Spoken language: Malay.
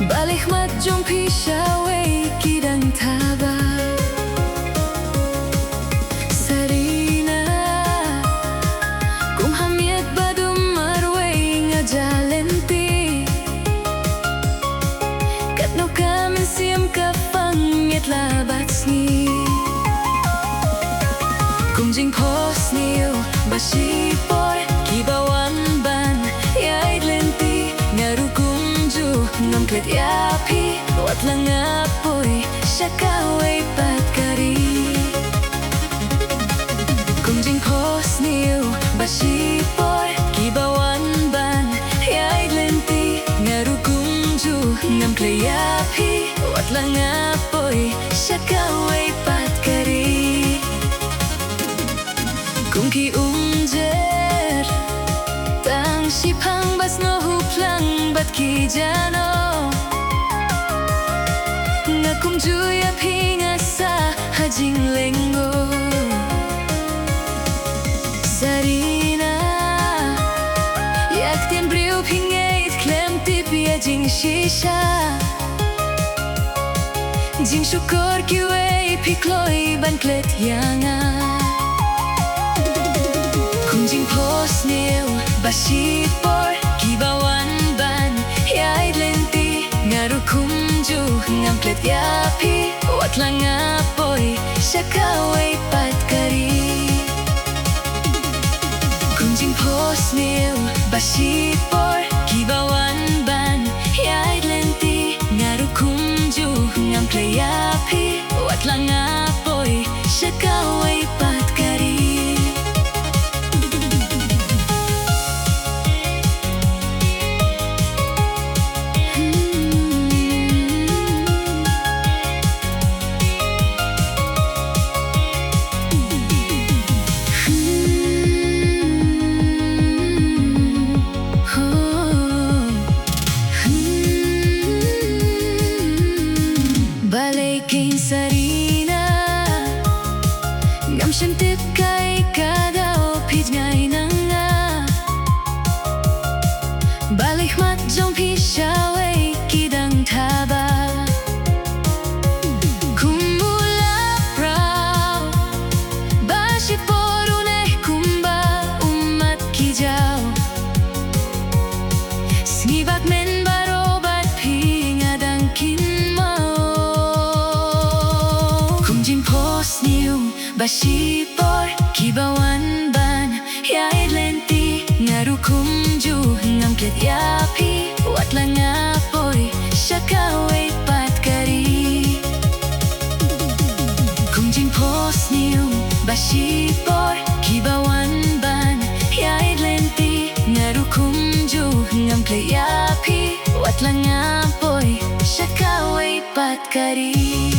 Balik mat jong pisaway kidang taba Sarina Kung hamiat badum marway nga jalenti Katno kamin siyam kapangit labat sni Kung jing pos niyo basipor kibawan ban yaid lenti ngarukumju ngam klet yapi wat lang apoy syakaway patkari Kung jing pos niyo basipor kibawan ban yaid lenti ngarukumju ngam klet yapi wat lang apoy syakaway patkari Kung kiumjer Tang sipang bas no huplang bat ki jano Nga kumjuya pinga sa hajing lenggo Sarina Yak tien briu pingait klem tip ya jing shisha Jing syukur kiwe pikloi ban klet yanga Jing pos niyo basipor kibawan ban yaid lenti ngarukumju ngam klet yapi wat lang apoy syakaway patkari Kung jing pos niyo basipor kibawan ban yaid lenti ngarukumju ngam klet yapi wat lang apoy syakaway patkari Balikin sarina Ngam syantip kay kadao pid ngay nanga Balik mat jong pisaway kidang taba Kumula praw Basipor unay kumba umat kijaw Snibak men barobat pingadang Basipor kibawan ban yaid lenti ngarukumju ngam klet yapi wat lang apoy syakaway patkari Kung jing pos niyo basipor kibawan ban yaid lenti ngarukumju ngam klet yapi wat lang apoy syakaway patkari